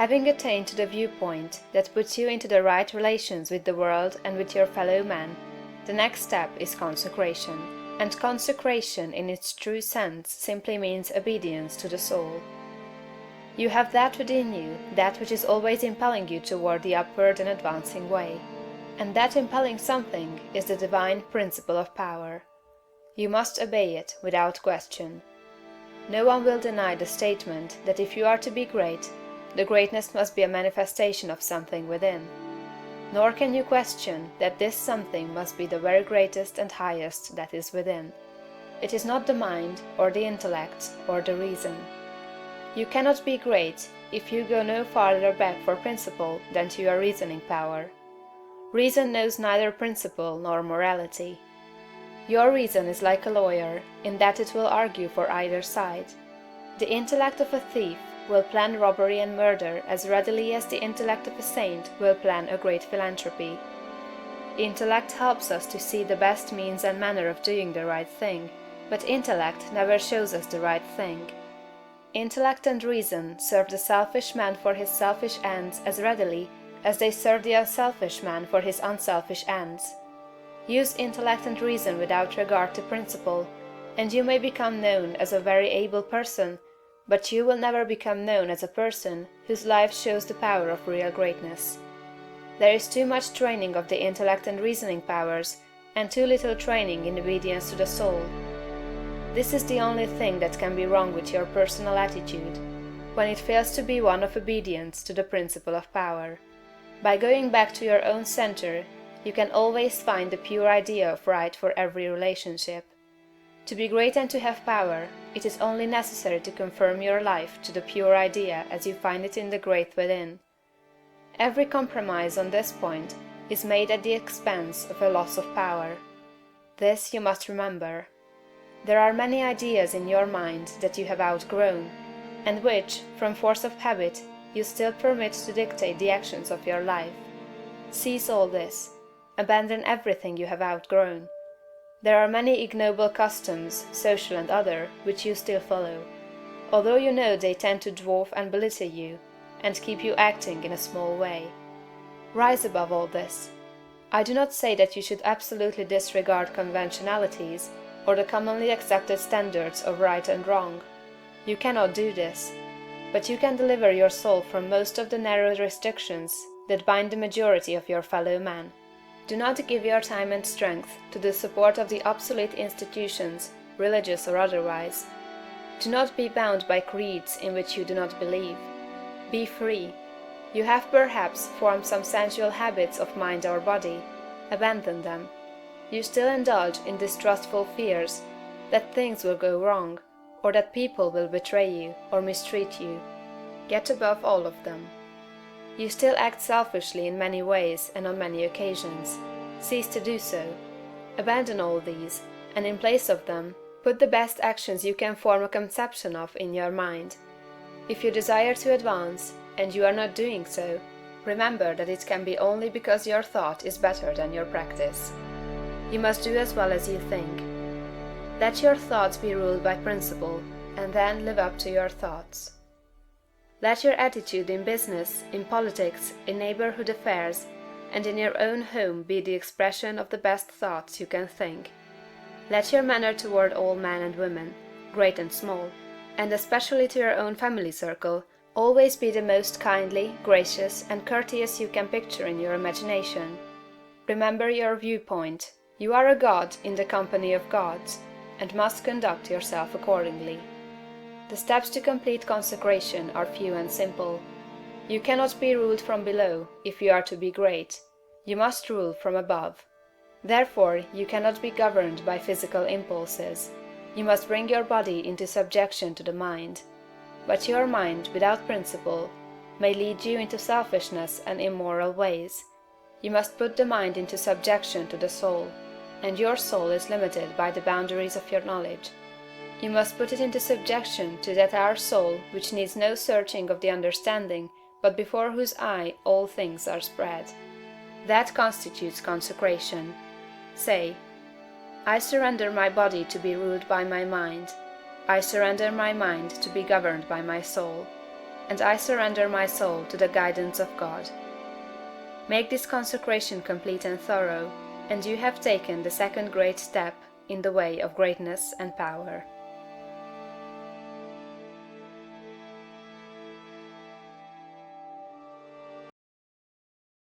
Having attained to the viewpoint that puts you into the right relations with the world and with your fellow men, the next step is consecration. And consecration in its true sense simply means obedience to the soul. You have that within you, that which is always impelling you toward the upward and advancing way. And that impelling something is the divine principle of power. You must obey it without question. No one will deny the statement that if you are to be great, the greatness must be a manifestation of something within. Nor can you question that this something must be the very greatest and highest that is within. It is not the mind, or the intellect, or the reason. You cannot be great if you go no farther back for principle than to your reasoning power. Reason knows neither principle nor morality. Your reason is like a lawyer, in that it will argue for either side. The intellect of a thief will plan robbery and murder as readily as the intellect of a saint will plan a great philanthropy. Intellect helps us to see the best means and manner of doing the right thing, but intellect never shows us the right thing. Intellect and reason serve the selfish man for his selfish ends as readily as they serve the unselfish man for his unselfish ends. Use intellect and reason without regard to principle, and you may become known as a very able person, but you will never become known as a person whose life shows the power of real greatness. There is too much training of the intellect and reasoning powers, and too little training in obedience to the soul. This is the only thing that can be wrong with your personal attitude, when it fails to be one of obedience to the principle of power. By going back to your own center, you can always find the pure idea of right for every relationship. To be great and to have power, it is only necessary to confirm your life to the pure idea as you find it in the great within. Every compromise on this point is made at the expense of a loss of power. This you must remember. There are many ideas in your mind that you have outgrown, and which, from force of habit, you still permit to dictate the actions of your life. Cease all this. Abandon everything you have outgrown. There are many ignoble customs, social and other, which you still follow, although you know they tend to dwarf and belittle you, and keep you acting in a small way. Rise above all this. I do not say that you should absolutely disregard conventionalities, or the commonly accepted standards of right and wrong. You cannot do this, but you can deliver your soul from most of the narrow restrictions that bind the majority of your fellow men. Do not give your time and strength to the support of the obsolete institutions, religious or otherwise. Do not be bound by creeds in which you do not believe. Be free. You have perhaps formed some sensual habits of mind or body. Abandon them. You still indulge in distrustful fears that things will go wrong, or that people will betray you or mistreat you. Get above all of them. You still act selfishly in many ways and on many occasions. Cease to do so. Abandon all these, and in place of them, put the best actions you can form a conception of in your mind. If you desire to advance, and you are not doing so, remember that it can be only because your thought is better than your practice. You must do as well as you think. Let your thoughts be ruled by principle, and then live up to your thoughts. Let your attitude in business, in politics, in neighborhood affairs, and in your own home be the expression of the best thoughts you can think. Let your manner toward all men and women, great and small, and especially to your own family circle, always be the most kindly, gracious, and courteous you can picture in your imagination. Remember your viewpoint. You are a god in the company of gods, and must conduct yourself accordingly. The steps to complete consecration are few and simple. You cannot be ruled from below if you are to be great. You must rule from above. Therefore, you cannot be governed by physical impulses. You must bring your body into subjection to the mind. But your mind, without principle, may lead you into selfishness and immoral ways. You must put the mind into subjection to the soul, and your soul is limited by the boundaries of your knowledge. You must put it into subjection to that our soul which needs no searching of the understanding, but before whose eye all things are spread. That constitutes consecration. Say, I surrender my body to be ruled by my mind. I surrender my mind to be governed by my soul. and I surrender my soul to the guidance of God. Make this consecration complete and thorough, and you have taken the second great step in the way of greatness and power.